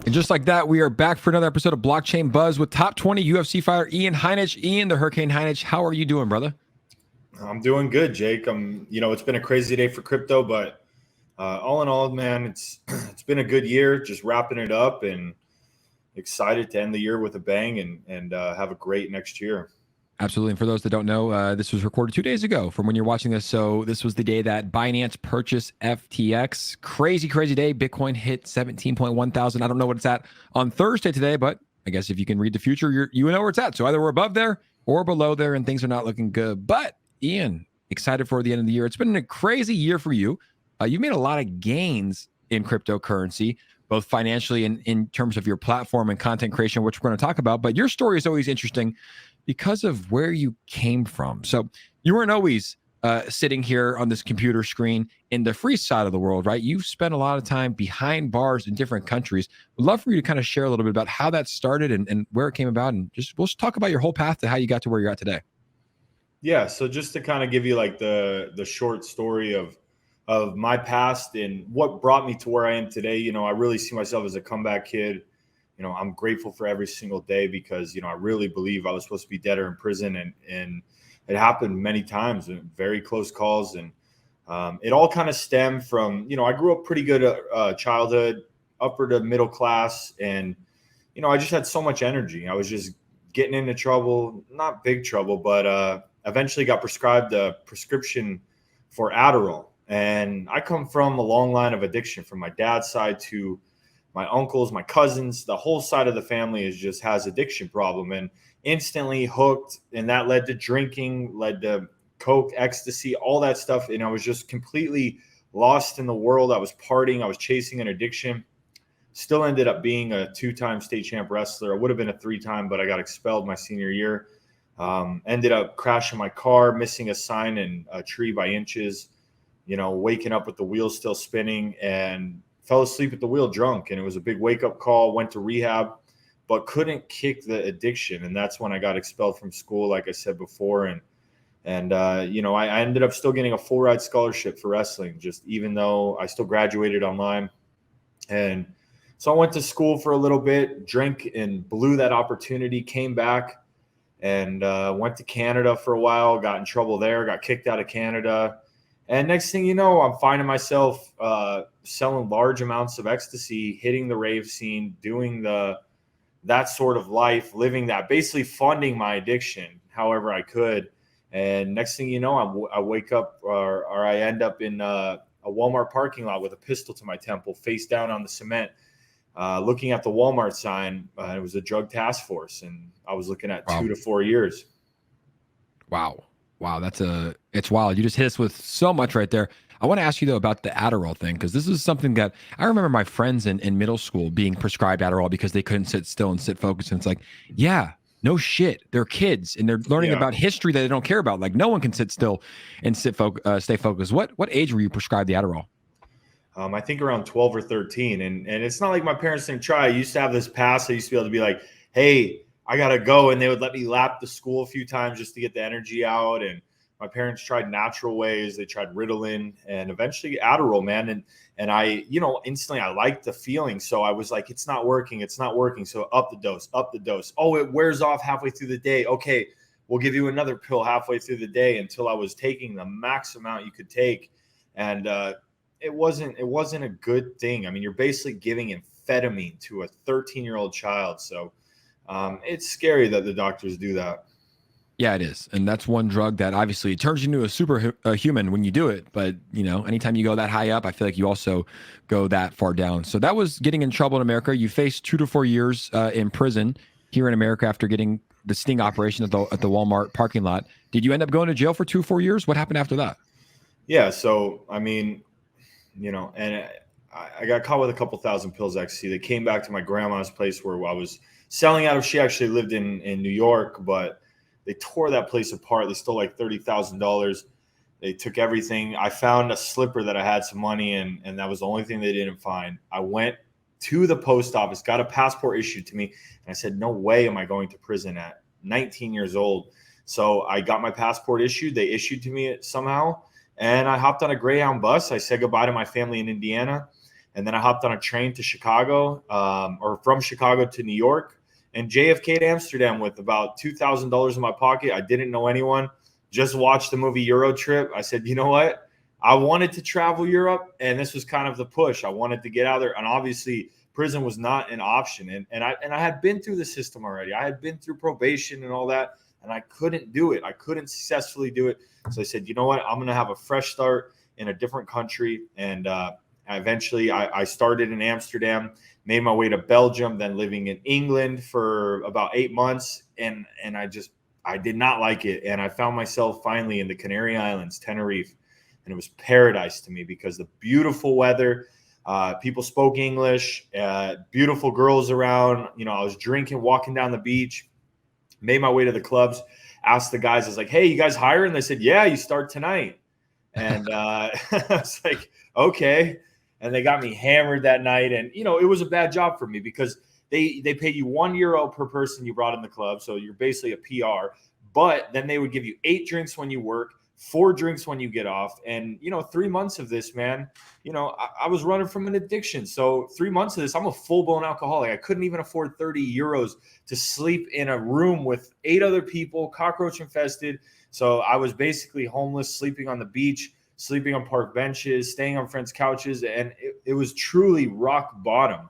And just like that, we are back for another episode of Blockchain Buzz with top 20 UFC fighter Ian Heinisch. Ian, the Hurricane Heinisch, how are you doing, brother? I'm doing good, Jake. It's been a crazy day for crypto, but all in all, man, it's been a good year. Just wrapping it up and excited to end the year with a bang and have a great next year. Absolutely. And for those that don't know, this was recorded 2 days ago from when you're watching this. So this was the day that Binance purchased FTX. Crazy, crazy day. Bitcoin hit 17.1 thousand. I don't know what it's at on Thursday today, but I guess if you can read the future, you know where it's at. So either we're above there or below there, and things are not looking good. But Ian, excited for the end of the year. It's been a crazy year for you. You've made a lot of gains in cryptocurrency, both financially and in terms of your platform and content creation, which we're going to talk about. But your story is always interesting because of where you came from. So you weren't always sitting here on this computer screen in the free side of the world, right? You've spent a lot of time behind bars in different countries. We'd love for you to kind of share a little bit about how that started and where it came about. And we'll just talk about your whole path to how you got to where you're at today. Yeah. So just to kind of give you like the short story of my past and what brought me to where I am today, I really see myself as a comeback kid. I'm grateful for every single day because, I really believe I was supposed to be dead or in prison, and it happened many times and very close calls. And it all kind of stemmed from, I grew up pretty good childhood, upper to middle class. And, I just had so much energy. I was just getting into trouble, not big trouble, but eventually got prescribed a prescription for Adderall. And I come from a long line of addiction from my dad's side to my uncles, my cousins. The whole side of the family has addiction problem, and instantly hooked. And that led to drinking, led to coke, ecstasy, all that stuff. And I was just completely lost in the world. I was partying. I was chasing an addiction. Still ended up being a 2-time state champ wrestler. I would have been a 3-time, but I got expelled my senior year. Ended up crashing my car, missing a sign in a tree by inches, waking up with the wheels still spinning, and fell asleep at the wheel drunk. And it was a big wake-up call. Went to rehab, but couldn't kick the addiction. And that's when I got expelled from school, like I said before. And I ended up still getting a full ride scholarship for wrestling, just even though I still graduated online. And so I went to school for a little bit, drank and blew that opportunity, came back, and went to Canada for a while, got in trouble there, got kicked out of Canada. And next thing you know, I'm finding myself selling large amounts of ecstasy, hitting the rave scene, doing that sort of life, living that, basically funding my addiction however I could. And next thing you know, I wake up or I end up in a Walmart parking lot with a pistol to my temple, face down on the cement, looking at the Walmart sign. It was a drug task force, and I was looking at 2 to 4 years. Wow, it's wild. You just hit us with so much right there. I want to ask you though about the Adderall thing, because this is something that I remember my friends in middle school being prescribed Adderall because they couldn't sit still and sit focused. And it's like, yeah, no shit. They're kids and they're learning about history that they don't care about. Like no one can sit still and stay focused. What age were you prescribed the Adderall? I think around 12 or 13. And it's not like my parents didn't try. I used to have this pass. I used to be able to be like, hey, I got to go. And they would let me lap the school a few times just to get the energy out. And my parents tried natural ways. They tried Ritalin and eventually Adderall, man. And I, instantly I liked the feeling. So I was like, it's not working. So up the dose. Oh, it wears off halfway through the day. Okay, we'll give you another pill halfway through the day, until I was taking the max amount you could take. And it wasn't a good thing. I mean, you're basically giving amphetamine to a 13-year-old child. So it's scary that the doctors do that. Yeah, it is. And that's one drug that obviously turns you into a super human when you do it. But, anytime you go that high up, I feel like you also go that far down. So that was getting in trouble in America. You faced 2 to 4 years in prison here in America after getting the sting operation at the Walmart parking lot. Did you end up going to jail for 2 or 4 years? What happened after that? Yeah. So, I mean, and I got caught with a couple thousand pills ecstasy. They came back to my grandma's place where I was selling out of. She actually lived in New York, but they tore that place apart. They stole like $30,000. They took everything. I found a slipper that I had some money in, and that was the only thing they didn't find. I went to the post office, got a passport issued to me, and I said, no way am I going to prison at 19 years old. So I got my passport issued. They issued to me somehow, and I hopped on a Greyhound bus. I said goodbye to my family in Indiana, And then I hopped on a train to Chicago, or from Chicago to New York, and JFK to Amsterdam with about $2,000 in my pocket. I didn't know anyone. Just watched the movie Euro Trip. I said, you know what? I wanted to travel Europe, and this was kind of the push. I wanted to get out there, and obviously prison was not an option. And I had been through the system already. I had been through probation and all that, and I couldn't do it. I couldn't successfully do it. So I said, you know what? I'm going to have a fresh start in a different country. And eventually I started in Amsterdam, made my way to Belgium, then living in England for about 8 months. And I did not like it. And I found myself finally in the Canary Islands, Tenerife. And it was paradise to me because the beautiful weather, people spoke English, beautiful girls around. You know, I was drinking, walking down the beach, made my way to the clubs, asked the guys, I was like, hey, you guys hiring? They said, yeah, you start tonight. And I was like, okay. And they got me hammered that night. And, you know, it was a bad job for me because they pay you €1 per person you brought in the club. So you're basically a PR. But then they would give you 8 drinks when you work, 4 drinks when you get off. And, you know, 3 months of this, man, you know, I was running from an addiction. So 3 months of this, I'm a full-blown alcoholic. I couldn't even afford €30 to sleep in a room with 8 other people, cockroach infested. So I was basically homeless, sleeping on the beach, sleeping on park benches, staying on friends' couches. And it was truly rock bottom.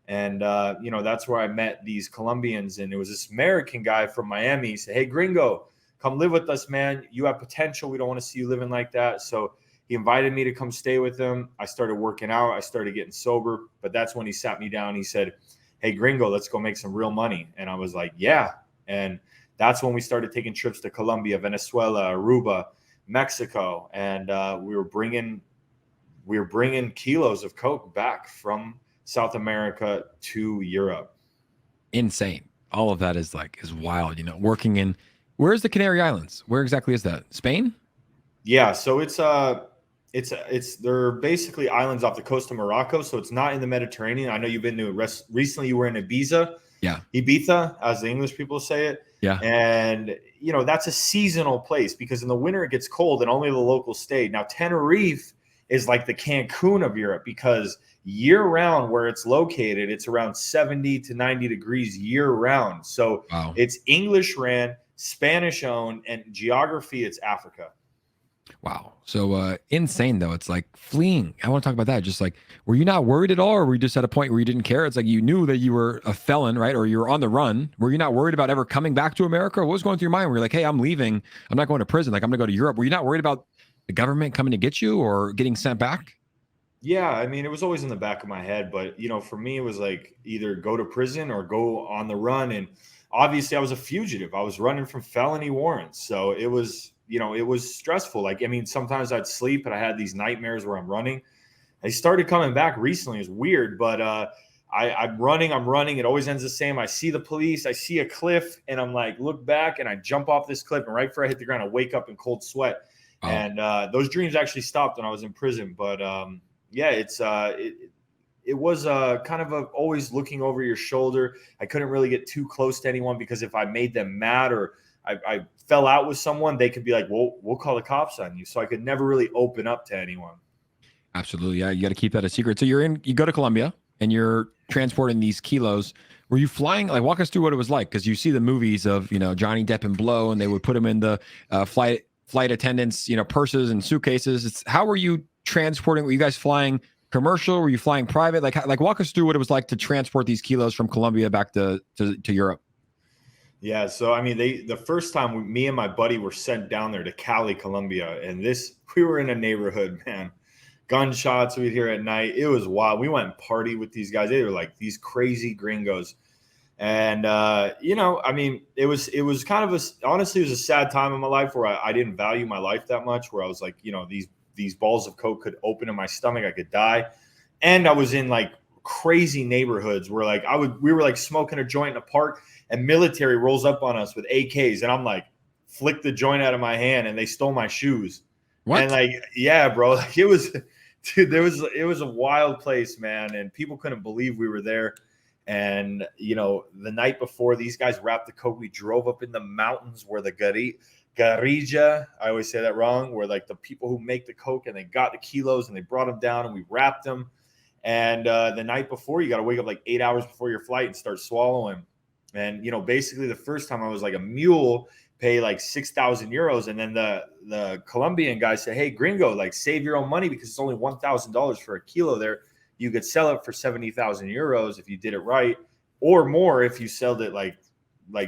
And, you know, that's where I met these Colombians. And it was this American guy from Miami. He said, hey, gringo, come live with us, man. You have potential. We don't want to see you living like that. So he invited me to come stay with him. I started working out. I started getting sober. But that's when he sat me down. He said, hey, gringo, let's go make some real money. And I was like, yeah. And that's when we started taking trips to Colombia, Venezuela, Aruba, Mexico. And we were bringing kilos of coke back from South America to Europe. Insane. All of that is wild, you know, working in, where's the Canary Islands? Where exactly is that? Spain? Yeah. So they're basically islands off the coast of Morocco. So it's not in the Mediterranean. I know you've been to recently you were in Ibiza. Yeah. Ibiza, as the English people say it. Yeah. And, you know, that's a seasonal place because in the winter it gets cold and only the locals stay. Now, Tenerife is like the Cancun of Europe because year round where it's located, it's around 70 to 90 degrees year round. So wow. It's English ran, Spanish owned, and geography, it's Africa. Wow. So insane though. It's like fleeing. I want to talk about that. Just like, were you not worried at all? Or were you just at a point where you didn't care? It's like you knew that you were a felon, right? Or you were on the run. Were you not worried about ever coming back to America? What was going through your mind? Were you like, hey, I'm leaving. I'm not going to prison. Like I'm going to go to Europe. Were you not worried about the government coming to get you or getting sent back? Yeah, I mean, it was always in the back of my head, but you know, for me, it was like either go to prison or go on the run. And obviously, I was a fugitive. I was running from felony warrants, so it was, you know, it was stressful. Like, I mean, sometimes I'd sleep, and I had these nightmares where I'm running. They started coming back recently. It's weird, but I'm running. It always ends the same. I see the police. I see a cliff, and I'm like, look back, and I jump off this cliff, and right before I hit the ground, I wake up in cold sweat. Oh. And those dreams actually stopped when I was in prison, but. Yeah, it was kind of always looking over your shoulder. I couldn't really get too close to anyone because if I made them mad or I fell out with someone, they could be like, well, we'll call the cops on you. So I could never really open up to anyone. Absolutely. Yeah, you got to keep that a secret. So you go to Colombia and you're transporting these kilos. Were you flying? Like, walk us through what it was like, because you see the movies of, you know, Johnny Depp and Blow, and they would put them in the flight attendants, you know, purses and suitcases. How were you transporting? Were you guys flying commercial? Were you flying private? Like walk us through what it was like to transport these kilos from Colombia back to Europe. Yeah. So, I mean, the first time me and my buddy were sent down there to Cali, Colombia, and we were in a neighborhood, man, gunshots we'd hear at night. It was wild. We went and partied with these guys. They were like these crazy gringos. And, you know, I mean, it was kind of honestly, it was a sad time in my life where I didn't value my life that much, where I was like, you know, these balls of coke could open in my stomach. I could die. And I was in like crazy neighborhoods where like we were like smoking a joint in a park and military rolls up on us with AKs. And I'm like, flick the joint out of my hand and they stole my shoes. What? And like, yeah, bro, like it was, dude, it was a wild place, man. And people couldn't believe we were there. And, you know, the night before these guys wrapped the coke, we drove up in the mountains where the guerrilla, I always say that wrong, where like the people who make the coke, and they got the kilos and they brought them down and we wrapped them. And the night before, you got to wake up like 8 hours before your flight and start swallowing. And, you know, basically the first time I was like a mule, pay like 6,000 euros. And then the Colombian guy said, hey, gringo, like save your own money because it's only $1,000 for a kilo there. You could sell it for 70,000 euros if you did it right, or more if you sold it like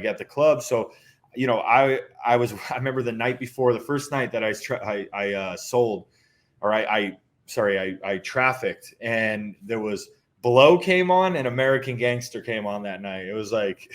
at the club. So, you know, I remember the night before, the first night that I sold, or I trafficked, and there was Blow came on and American Gangster came on that night. It was like,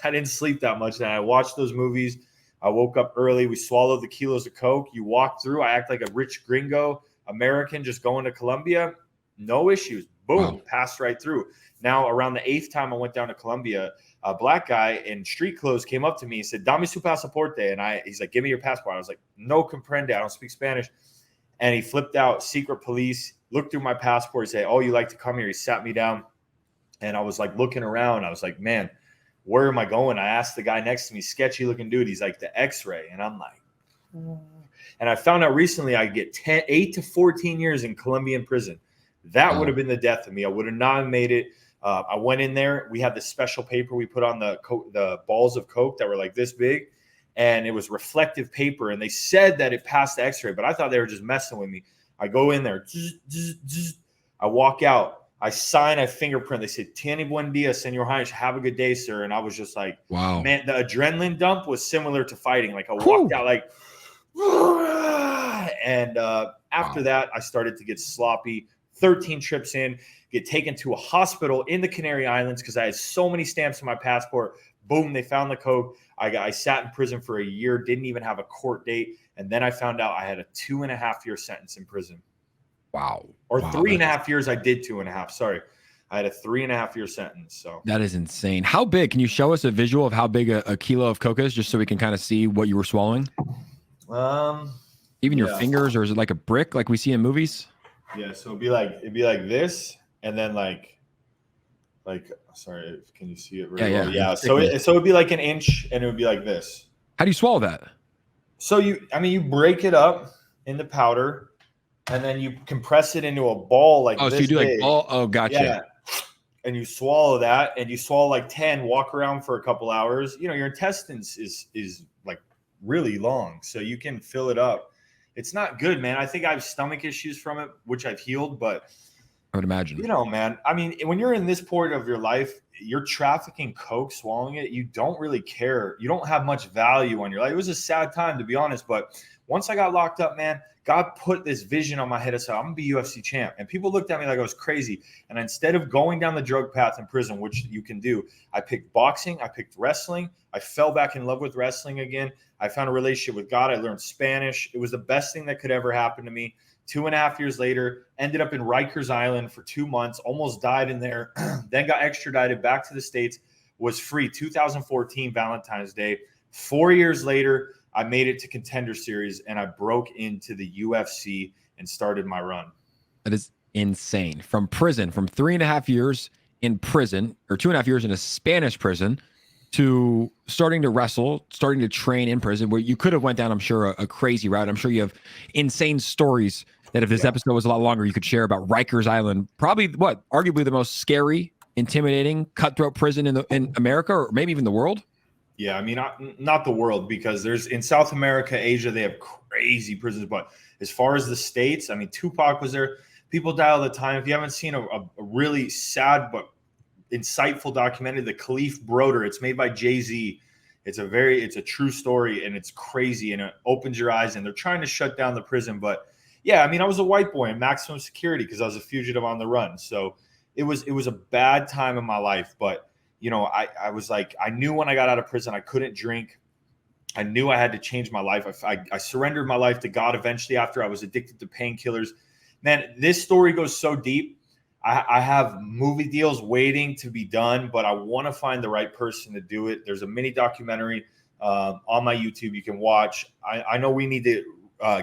I didn't sleep that much. And I watched those movies. I woke up early. We swallowed the kilos of Coke. You walk through. I act like a rich gringo American just going to Colombia. No issues. Boom, wow. Passed right through. Now, around the 8th time I went down to Colombia, a black guy in street clothes came up to me and said, dame su pasaporte. And he's like, give me your passport. I was like, no comprende. I don't speak Spanish. And he flipped out secret police, looked through my passport, he said, oh, you like to come here? He sat me down. And I was like looking around. I was like, man, where am I going? I asked the guy next to me, sketchy looking dude. He's like, the X-ray. And I'm like, and I found out recently I get 8 to 14 years in Colombian prison. That would have been the death of me. I would have not made it. I went in there. We had this special paper we put on the balls of Coke that were like this big, and it was reflective paper. And they said that it passed the X-ray, but I thought they were just messing with me. I go in there. I walk out. I sign, I fingerprint. They said, Tiene buen dia, Senor Heinisch. Have a good day, sir. And I was just like, wow, man, the adrenaline dump was similar to fighting. Like I walked out like, and after that, I started to get sloppy. 13 trips in, get taken to a hospital in the Canary Islands because I had so many stamps on my passport. Boom, they found the Coke. I sat in prison for a year, didn't even have a court date. And then I found out I had a 2.5-year sentence in prison. Wow. Or 3.5 years. I did 2.5. Sorry. I had a 3.5-year sentence. So that is insane. How big? Can you show us a visual of how big a kilo of Coke is, just so we can kind of see what you were swallowing? Even your fingers, or is it like a brick like we see in movies? Yeah, so it'd be like this, and then like sorry, can you see it? Really well? Yeah. So it'd be like an inch, and it would be like this. How do you swallow that? So you break it up into powder, and then you compress it into a ball like this. So you do like ball. Oh, gotcha. Yeah. And you swallow that, and you swallow like 10. Walk around for a couple hours. You know, your intestines is like really long, so you can fill it up. It's not good, man. I think I have stomach issues from it, which I've healed, but I would imagine. You know, man, I mean, when you're in this point of your life, you're trafficking Coke, swallowing it. You don't really care. You don't have much value on your life. It was a sad time, to be honest. But once I got locked up, man, God put this vision on my head. I said, I'm going to be UFC champ. And people looked at me like I was crazy. And instead of going down the drug path in prison, which you can do, I picked boxing. I picked wrestling. I fell back in love with wrestling again. I found a relationship with God. I learned Spanish. It was the best thing that could ever happen to me. 2.5 years later, ended up in Rikers Island for 2 months, almost died in there, then got extradited back to the States, was free 2014 Valentine's Day. 4 years later, I made it to Contender Series, and I broke into the UFC and started my run. That is insane. From prison, from 3.5 years in prison, or 2.5 years in a Spanish prison, to starting to wrestle, starting to train in prison, where you could have went down, I'm sure, a crazy route. I'm sure you have insane stories that if this episode was a lot longer, you could share about Rikers Island. Probably arguably the most scary, intimidating, cutthroat prison in America, or maybe even the world. Yeah, I mean, not the world, because there's in South America, Asia, they have crazy prisons. But as far as the States, I mean, Tupac was there. People die all the time. If you haven't seen a really sad but insightful documentary, The Khalif Broder, it's made by Jay-Z. It's a true story, and it's crazy, and it opens your eyes. And they're trying to shut down the prison, but yeah, I mean, I was a white boy in maximum security because I was a fugitive on the run. So it was a bad time in my life. But you know, I was like, I knew when I got out of prison, I couldn't drink. I knew I had to change my life. I surrendered my life to God eventually after I was addicted to painkillers. Man, this story goes so deep. I have movie deals waiting to be done, but I want to find the right person to do it. There's a mini documentary on my YouTube you can watch. I know we need to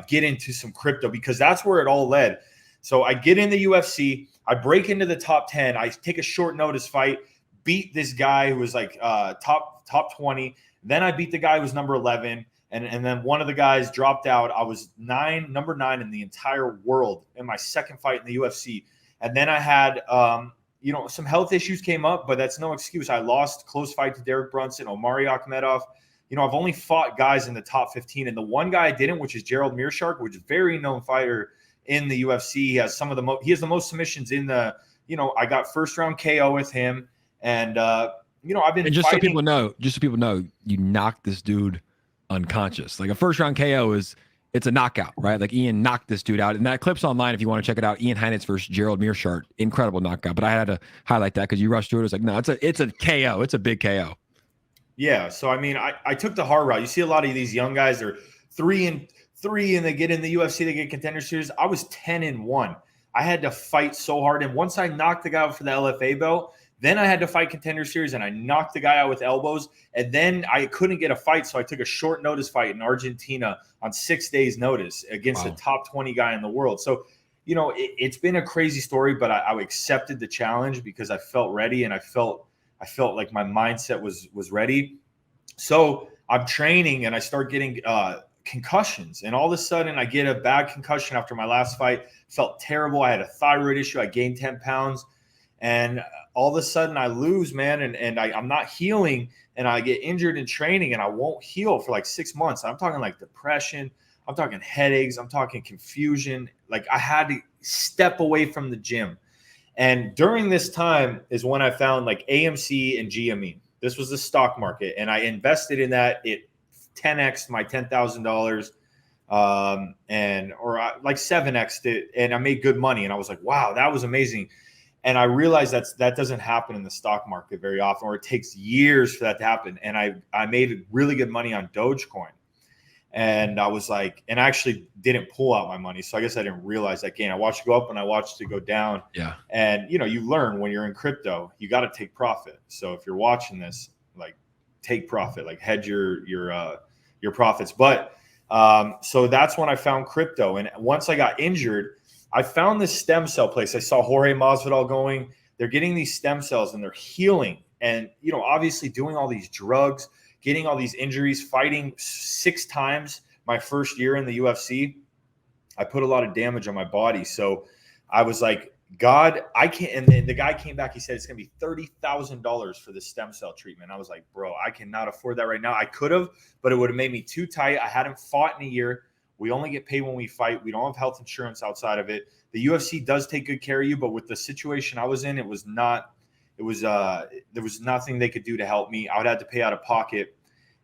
get into some crypto, because that's where it all led. So I get in the UFC. I break into the top 10. I take a short notice fight, beat this guy who was like top 20. Then I beat the guy who was number 11. And then one of the guys dropped out. I was number 9 in the entire world in my second fight in the UFC. And then I had, some health issues came up, but that's no excuse. I lost close fight to Derek Brunson, Omari Akhmedov. I've only fought guys in the top 15, and the one guy I didn't, which is Gerald Meerschaert, which is a very known fighter in the UFC. He has he has the most submissions in the, I got first round KO with him. And, I've been just fighting. So people know, you knocked this dude unconscious. Like a first round KO it's a knockout, right? Like Ian knocked this dude out. And that clip's online if you want to check it out. Ian Heinisch versus Gerald Meerschaert. Incredible knockout. But I had to highlight that because you rushed through it. It was like, no, it's a KO. It's a big KO. Yeah. So, I took the hard route. You see a lot of these young guys, they're 3-3 and they get in the UFC, they get Contender Series. I was 10-1. I had to fight so hard. And once I knocked the guy out for the LFA belt, then I had to fight Contender Series, and I knocked the guy out with elbows. And then I couldn't get a fight, so I took a short notice fight in Argentina on 6 days' notice against a top 20 guy in the world. So, it's been a crazy story, but I accepted the challenge because I felt ready, and I felt like my mindset was ready. So I'm training, and I start getting concussions, and all of a sudden I get a bad concussion after my last fight. Felt terrible. I had a thyroid issue. I gained 10 pounds. And all of a sudden I lose, man, and I'm not healing, and I get injured in training, and I won't heal for like 6 months. I'm talking like depression. I'm talking headaches. I'm talking confusion. Like I had to step away from the gym. And during this time is when I found like AMC and GME. This was the stock market, and I invested in that. It 10x my $10,000, or like 7x it, and I made good money. And I was like, wow, that was amazing. And I realized that doesn't happen in the stock market very often, or it takes years for that to happen. And I made really good money on Dogecoin. And I was like, and I actually didn't pull out my money. So I guess I didn't realize that gain. I watched it go up and I watched it go down. Yeah. And, you learn when you're in crypto, you got to take profit. So if you're watching this, like take profit, like hedge your profits. But so that's when I found crypto. And once I got injured, I found this stem cell place. I saw Jorge Masvidal going. They're getting these stem cells and they're healing. And, obviously doing all these drugs, getting all these injuries, fighting 6 times my first year in the UFC, I put a lot of damage on my body. So I was like, God, I can't. And then the guy came back. He said, it's going to be $30,000 for this stem cell treatment. I was like, bro, I cannot afford that right now. I could have, but it would have made me too tight. I hadn't fought in a year. We only get paid when we fight. We don't have health insurance outside of it. The UFC does take good care of you, but with the situation I was in, there was nothing they could do to help me. I would have to pay out of pocket.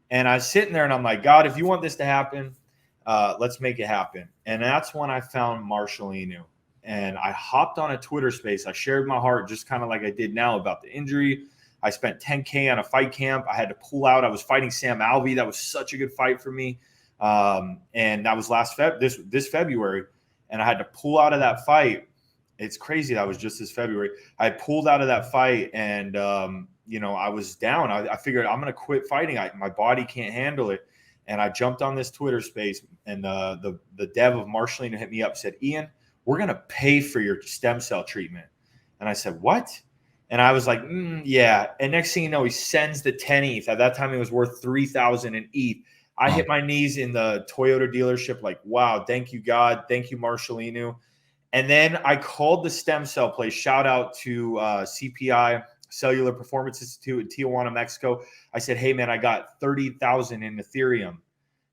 And I was sitting there and I'm like, God, if you want this to happen, let's make it happen. And that's when I found Marshall Inu. And I hopped on a Twitter space. I shared my heart just kind of like I did now about the injury. I spent $10K on a fight camp. I had to pull out. I was fighting Sam Alvey. That was such a good fight for me. And that was this February. And I had to pull out of that fight. It's crazy. That was just this February. I pulled out of that fight and, I was down. I figured I'm going to quit fighting. My body can't handle it. And I jumped on this Twitter space, and the dev of Marshall Inu hit me up, said, Ian, we're going to pay for your stem cell treatment. And I said, what? And I was like, yeah. And next thing you know, he sends the 10 ETH. At that time, it was worth 3,000 in ETH. I hit my knees in the Toyota dealership like, wow, thank you, God. Thank you, Marshall Inu. And then I called the stem cell place. Shout out to CPI, Cellular Performance Institute in Tijuana, Mexico. I said, hey, man, I got 30,000 in Ethereum.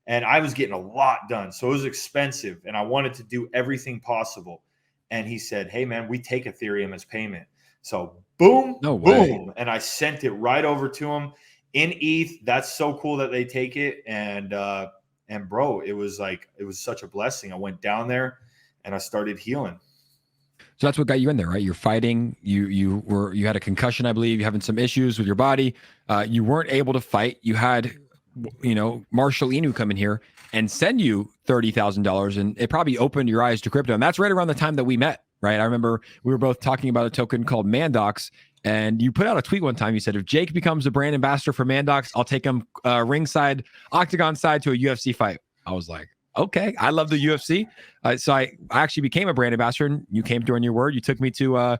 And I was getting a lot done. So it was expensive. And I wanted to do everything possible. And he said, hey, man, we take Ethereum as payment. So boom, boom. And I sent it right over to him in ETH. That's so cool that they take it. And bro, it was such a blessing. I went down there and I started healing. So that's what got you in there, right? You're fighting. You had a concussion, I believe. You're having some issues with your body. You weren't able to fight. You had, Marshall Inu come in here and send you $30,000, and it probably opened your eyes to crypto. And that's right around the time that we met, right? I remember we were both talking about a token called Mandox, and you put out a tweet one time. You said, if Jake becomes a brand ambassador for Mandox, I'll take him ringside, octagon side to a UFC fight. I was like, okay, I love the UFC. So I actually became a brand ambassador, and you came through on your word. You took me to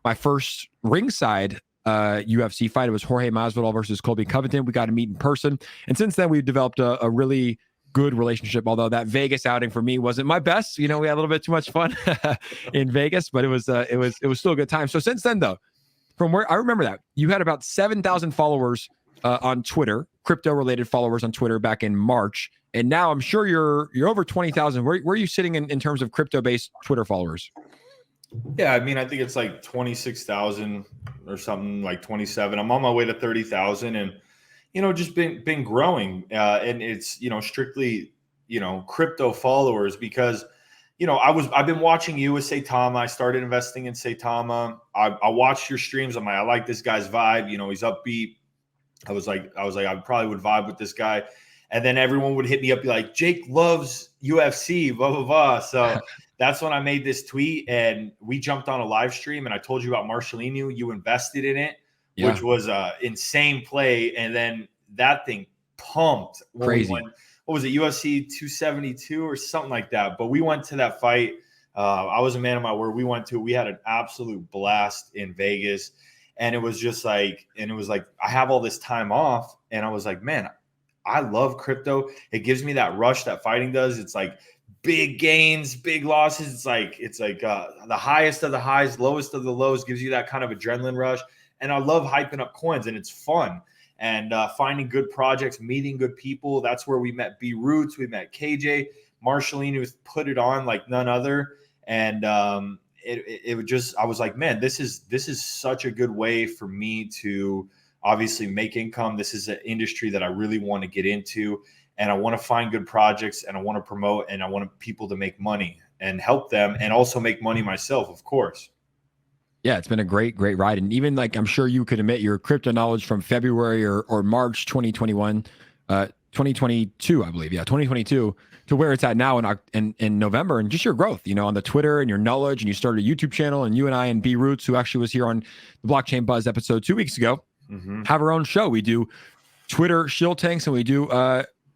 my first ringside UFC fight. It was Jorge Masvidal versus Colby Covington. We got to meet in person. And since then, we've developed a really good relationship. Although that Vegas outing for me wasn't my best. You know, we had a little bit too much fun in Vegas, but it was still a good time. So since then, though, from where I remember that you had about 7,000 followers on Twitter, crypto related followers on Twitter back in March, and now I'm sure you're over 20,000. Where are you sitting in terms of crypto based Twitter followers? Yeah, I mean, I think it's like 26,000 or something, like 27. I'm on my way to 30,000, and just been growing, and it's strictly crypto followers because I've been watching you with Saitama. I started investing in Saitama. I watched your streams. I'm like, I like this guy's vibe. He's upbeat. I was like, I probably would vibe with this guy. And then everyone would hit me up, be like, Jake loves UFC, blah, blah, blah. So that's when I made this tweet, and we jumped on a live stream, and I told you about Marcelino. You invested in it, which was an insane play. And then that thing pumped. Crazy. What was it, UFC 272 or something like that? But we went to that fight. I was a man of my word. We had an absolute blast in Vegas. And it was just like, I have all this time off. And I was like, man, I love crypto. It gives me that rush that fighting does. It's like big gains, big losses. It's like the highest of the highs, lowest of the lows, gives you that kind of adrenaline rush. And I love hyping up coins, and it's fun. And finding good projects, meeting good people. That's where we met B Roots. We met KJ. Marcelino put it on like none other. And it would just, I was like, man, this is such a good way for me to obviously make income. This is an industry that I really want to get into, and I want to find good projects, and I want to promote, and I want people to make money and help them, and also make money myself, of course. Yeah, it's been a great ride. And even like, I'm sure you could admit your crypto knowledge from February or March 2021, 2022, I believe. Yeah, 2022 to where it's at now in November, and just your growth, on the Twitter and your knowledge. And you started a YouTube channel, and you and I and B Roots, who actually was here on the Blockchain Buzz episode 2 weeks ago, have our own show. We do Twitter shield tanks, and we do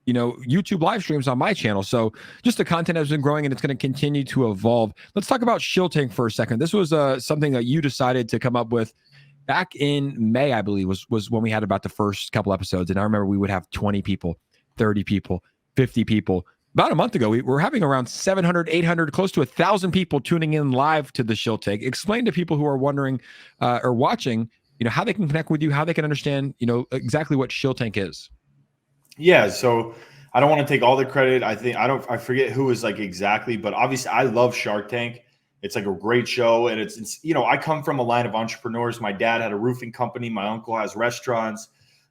YouTube live streams on my channel. So just the content has been growing, and it's going to continue to evolve. Let's talk about shield tank for a second. This was something that you decided to come up with back in May, I believe, was when we had about the first couple episodes. And I remember we would have 20 people, 30 people, 50 people. About a month ago, we were having around 700, 800, close to 1,000 people tuning in live to the shield tank. Explain to people who are wondering or watching, how they can connect with you, how they can understand, exactly what shield tank is. Yeah, so I don't want to take all the credit. I forget who is like exactly, but obviously I love Shark Tank. It's like a great show, and it's I come from a line of entrepreneurs. My dad had a roofing company. My uncle has restaurants.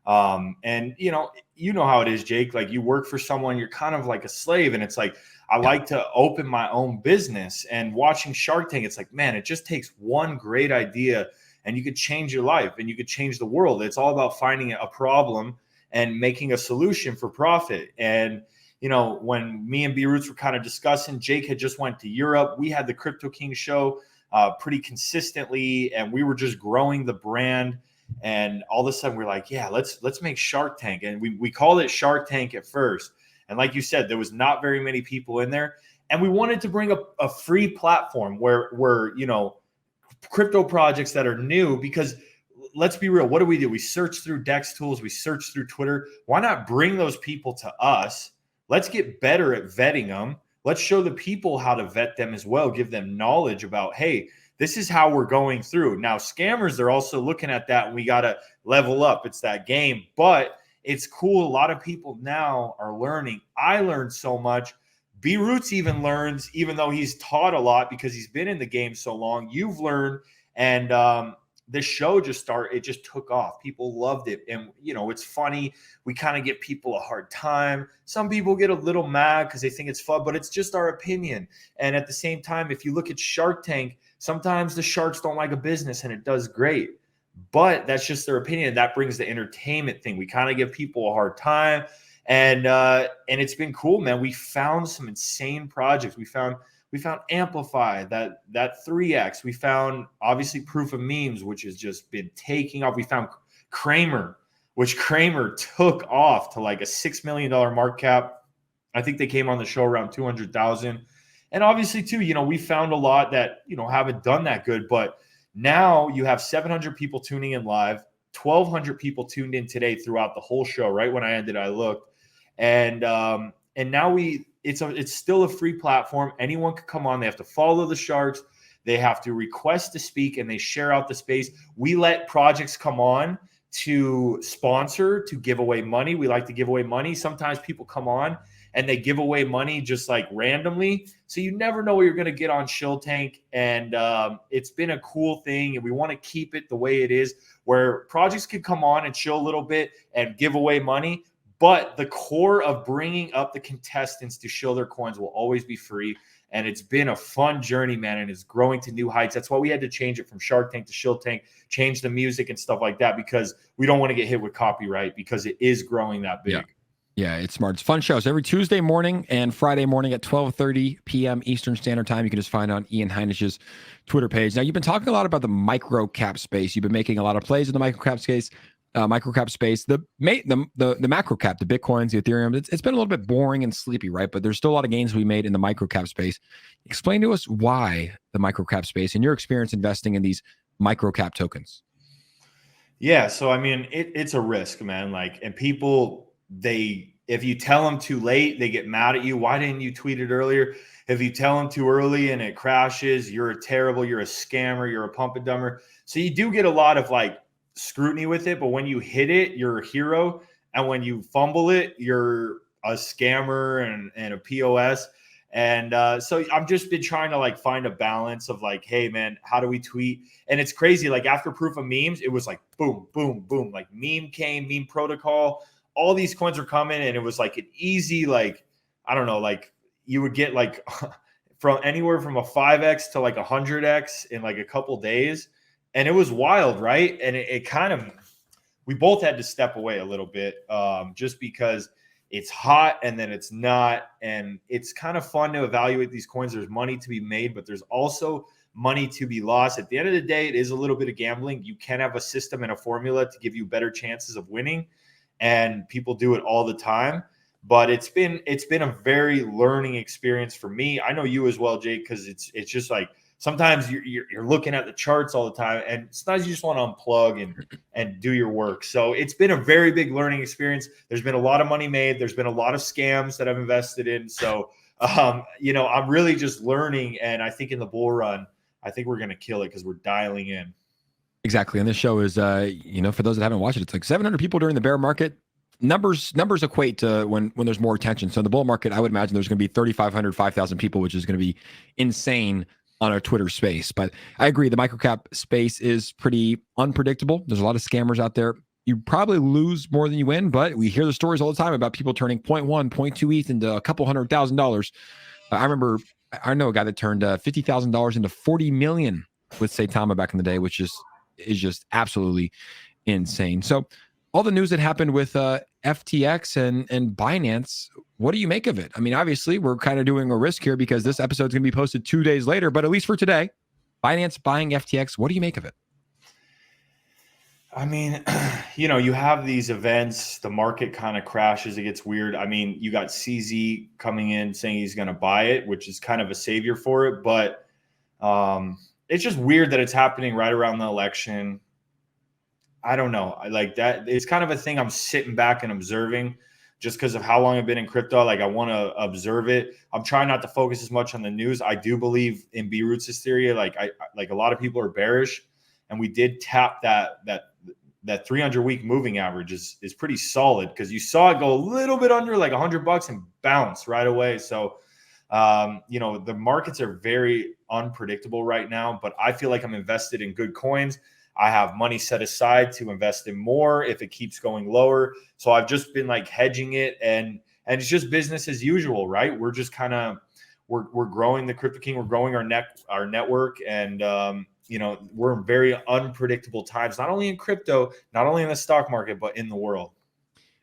And you know how it is, Jake, like you work for someone, you're kind of like a slave. And it's like, I like to open my own business, and watching Shark Tank, it's like, man, it just takes one great idea and you could change your life, and you could change the world. It's all about finding a problem and making a solution for profit. And, when me and B Roots were kind of discussing, Jake had just went to Europe. We had the Crypto King show pretty consistently, and we were just growing the brand. And all of a sudden we're like, yeah, let's make Shark Tank. And we called it Shark Tank at first. And like you said, there was not very many people in there. And we wanted to bring a free platform where crypto projects that are new, because let's be real. What do? We search through Dex tools. We search through Twitter. Why not bring those people to us? Let's get better at vetting them. Let's show the people how to vet them as well. Give them knowledge about, hey, this is how we're going through. Now, scammers, they're also looking at that, and we got to level up. It's that game, but it's cool. A lot of people now are learning. I learned so much. B Roots even learns, even though he's taught a lot because he's been in the game so long. You've learned, and this show it just took off. People loved it. And, it's funny. We kind of give people a hard time. Some people get a little mad because they think it's fun, but it's just our opinion. And at the same time, if you look at Shark Tank, sometimes the sharks don't like a business, and it does great, but that's just their opinion. That brings the entertainment thing. We kind of give people a hard time, and it's been cool, man. We found some insane projects. We found Amplify, that 3X. We found obviously Proof of Memes, which has just been taking off. We found Kramer, which Kramer took off to like a $6 million market cap. I think they came on the show around 200,000. And obviously, too, we found a lot that, haven't done that good. But now you have 700 people tuning in live, 1,200 people tuned in today throughout the whole show. Right when I ended, I looked. And now it's still a free platform. Anyone can come on. They have to follow the Sharks. They have to request to speak, and they share out the space. We let projects come on to sponsor, to give away money. We like to give away money. Sometimes people come on and they give away money just like randomly. So you never know what you're going to get on Shill Tank. And it's been a cool thing. And we want to keep it the way it is, where projects can come on and chill a little bit and give away money. But the core of bringing up the contestants to shill their coins will always be free. And it's been a fun journey, man, and it's growing to new heights. That's why we had to change it from Shark Tank to Shill Tank, change the music and stuff like that, because we don't want to get hit with copyright, because it is growing that big. Yeah, it's smart. It's fun shows every Tuesday morning and Friday morning at 12:30 p.m. Eastern Standard Time. You can just find on Ian Heinisch's Twitter page. Now, you've been talking a lot about the micro cap space. You've been making a lot of plays in the micro cap space. The macro cap, the Bitcoins, the Ethereum. It's been a little bit boring and sleepy, right? But there's still a lot of gains we made in the micro cap space. Explain to us why the micro cap space and your experience investing in these micro cap tokens. Yeah, so I mean, it's a risk, man. Like, and people, if you tell them too late, they get mad at you. Why didn't you tweet it earlier? If you tell them too early and it crashes, you're a scammer, you're a pump and dumber. So you do get a lot of like scrutiny with it, but when you hit it, you're a hero, and when you fumble it, you're a scammer and a POS. And so I've just been trying to like find a balance of like, hey man, how do we tweet? And it's crazy, like after Proof of Memes, it was like boom, boom, boom, like meme protocol, all these coins are coming, and it was like an easy, like, I don't know, like you would get like from anywhere from a 5x to like 100x in like a couple days. And it was wild, right? And it kind of, we both had to step away a little bit, just because it's hot and then it's not. And it's kind of fun to evaluate these coins. There's money to be made, but there's also money to be lost. At the end of the day, it is a little bit of gambling. You can have a system and a formula to give you better chances of winning, and people do it all the time. But it's been a very learning experience for me. I know you as well, Jake, because it's just like, sometimes you're looking at the charts all the time, and sometimes you just want to unplug and do your work. So it's been a very big learning experience. There's been a lot of money made. There's been a lot of scams that I've invested in. So, I'm really just learning. And I think in the bull run, I think we're going to kill it, because we're dialing in. Exactly. And this show is, for those that haven't watched it, it's like 700 people during the bear market. Numbers equate to when there's more attention. So in the bull market, I would imagine there's going to be 3,500, 5,000 people, which is going to be insane on our Twitter space. But I agree, the microcap space is pretty unpredictable. There's a lot of scammers out there. You probably lose more than you win, but we hear the stories all the time about people turning 0.1, 0.2 ETH into a couple $100,000. I know a guy that turned $50,000 into 40 million with Saitama back in the day, which is just absolutely insane. So all the news that happened with FTX and Binance, what do you make of it? I mean, obviously, we're kind of doing a risk here because this episode is going to be posted 2 days later, but at least for today, Binance buying FTX, what do you make of it? I mean, you have these events, the market kind of crashes, it gets weird. I mean, you got CZ coming in saying he's going to buy it, which is kind of a savior for it, but it's just weird that it's happening right around the election. I don't know. I like that. It's kind of a thing I'm sitting back and observing, just because of how long I've been in crypto. Like, I want to observe it. I'm trying not to focus as much on the news. I do believe in B-Roots hysteria. Like a lot of people are bearish, and we did tap that 300-week moving average is pretty solid, because you saw it go a little bit under like $100 and bounce right away. So, the markets are very unpredictable right now, but I feel like I'm invested in good coins. I have money set aside to invest in more if it keeps going lower. So I've just been like hedging it, and it's just business as usual, right? We're just kind of we're growing the Crypto King, we're growing our network, and we're in very unpredictable times, not only in crypto, not only in the stock market, but in the world.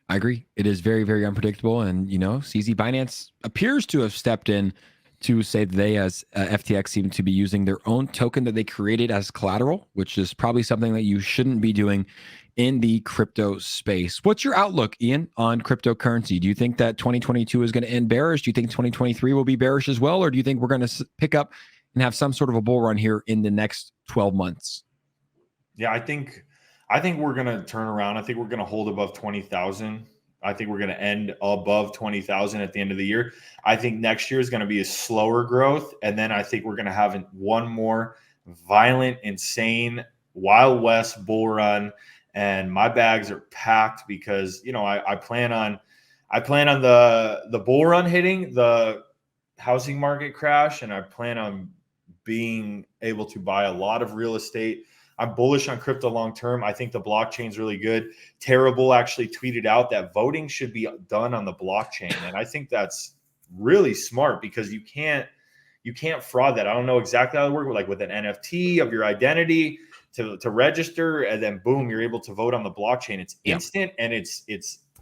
I agree. It is very, very unpredictable, and CZ Binance appears to have stepped in to say that they, as FTX, seem to be using their own token that they created as collateral, which is probably something that you shouldn't be doing in the crypto space. What's your outlook, Ian, on cryptocurrency? Do you think that 2022 is going to end bearish? Do you think 2023 will be bearish as well? Or do you think we're going to pick up and have some sort of a bull run here in the next 12 months? Yeah, I think we're going to turn around. I think we're going to hold above 20,000. I think we're going to end above 20,000 at the end of the year. I think next year is going to be a slower growth. And then I think we're going to have one more violent, insane, Wild West bull run. And my bags are packed because, you know, I plan on the bull run hitting, the housing market crash, and I plan on being able to buy a lot of real estate. I'm bullish on crypto long term. I think the blockchain is really good. Terrible actually tweeted out that voting should be done on the blockchain, and I think that's really smart because you can't fraud that. I don't know exactly how it works, like with an NFT of your identity to register, and then boom, you're able to vote on the blockchain. It's instant and it's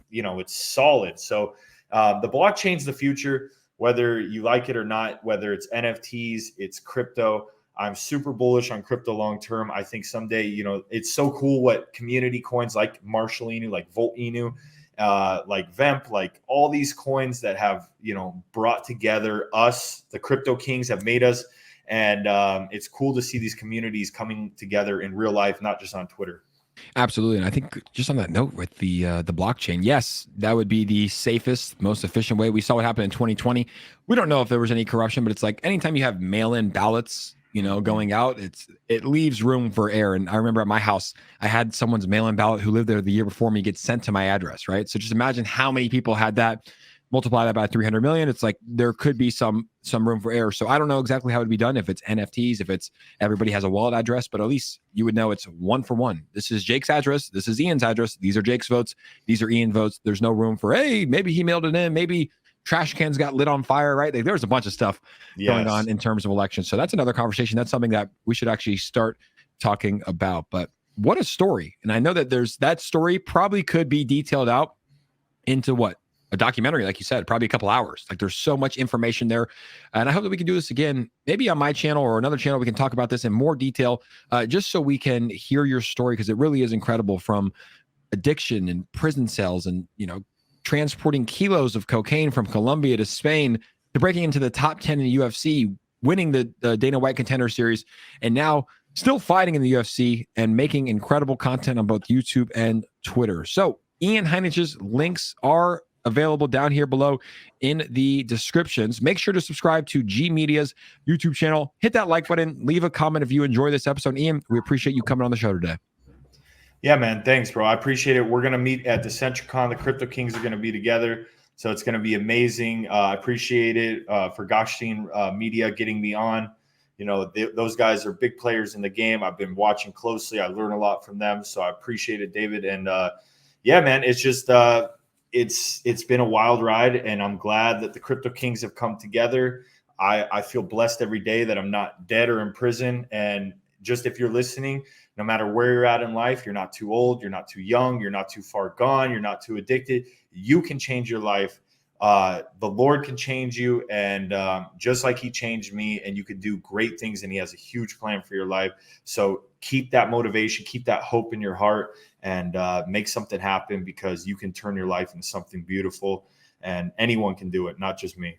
you know, it's solid. So the blockchain's the future, whether you like it or not, whether it's NFTs, it's crypto. I'm super bullish on crypto long term. I think someday, you know, it's so cool what community coins like Marshall Inu, like Volt Inu, like Vemp, like all these coins that have, you know, brought together us, the crypto kings have made us. And it's cool to see these communities coming together in real life, not just on Twitter. Absolutely. And I think just on that note with the blockchain, yes, that would be the safest, most efficient way. We saw what happened in 2020. We don't know if there was any corruption, but it's like anytime you have mail-in ballots, you know, going out, it leaves room for error. And I remember at my house, I had someone's mail-in ballot who lived there the year before me get sent to my address, right? So just imagine how many people had that. Multiply that by 300 million. It's like there could be some room for error. So I don't know exactly how it would be done, if it's NFTs, if it's everybody has a wallet address, but at least you would know it's one for one. This is Jake's address. This is Ian's address. These are Jake's votes. These are Ian votes. There's no room for, hey, maybe he mailed it in. Maybe trash cans got lit on fire, right? Like, there's a bunch of stuff going on in terms of elections. So that's another conversation. That's something that we should actually start talking about. But what a story. And I know that that story probably could be detailed out into what? A documentary, like you said, probably a couple hours. Like, there's so much information there. And I hope that we can do this again, maybe on my channel or another channel. We can talk about this in more detail, just so we can hear your story, because it really is incredible, from addiction and prison cells and, you know, transporting kilos of cocaine from Colombia to Spain to breaking into the top 10 in the UFC, winning the Dana White Contender Series, and now still fighting in the UFC and making incredible content on both YouTube and Twitter. So Ian Heinisch's links are available down here below in the descriptions. Make sure to subscribe to G Media's YouTube channel. Hit that like button. Leave a comment if you enjoy this episode. Ian, we appreciate you coming on the show today. Yeah, man. Thanks, bro. I appreciate it. We're going to meet at the CentraCon. The Crypto Kings are going to be together. So it's going to be amazing. I appreciate it for Gokhshtein Media getting me on. You know, those guys are big players in the game. I've been watching closely. I learn a lot from them. So I appreciate it, David. And yeah, man, it's just it's been a wild ride, and I'm glad that the Crypto Kings have come together. I feel blessed every day that I'm not dead or in prison. And just, if you're listening, no matter where you're at in life, you're not too old, you're not too young, you're not too far gone, you're not too addicted. You can change your life. The Lord can change you, and just like he changed me, and you can do great things, and he has a huge plan for your life. So keep that motivation, keep that hope in your heart, and make something happen, because you can turn your life into something beautiful, and anyone can do it, not just me.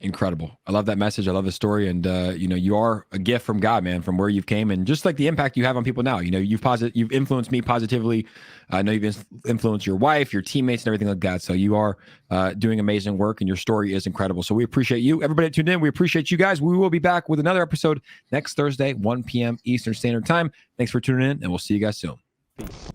Incredible. I love that message. I love the story. And, you know, you are a gift from God, man, from where you've came, and just like the impact you have on people now. You know, you've influenced me positively. I know you've influenced your wife, your teammates, and everything like that. So you are doing amazing work, and your story is incredible. So we appreciate you. Everybody that tuned in, we appreciate you guys. We will be back with another episode next Thursday, 1 p.m. Eastern Standard Time. Thanks for tuning in, and we'll see you guys soon. Peace.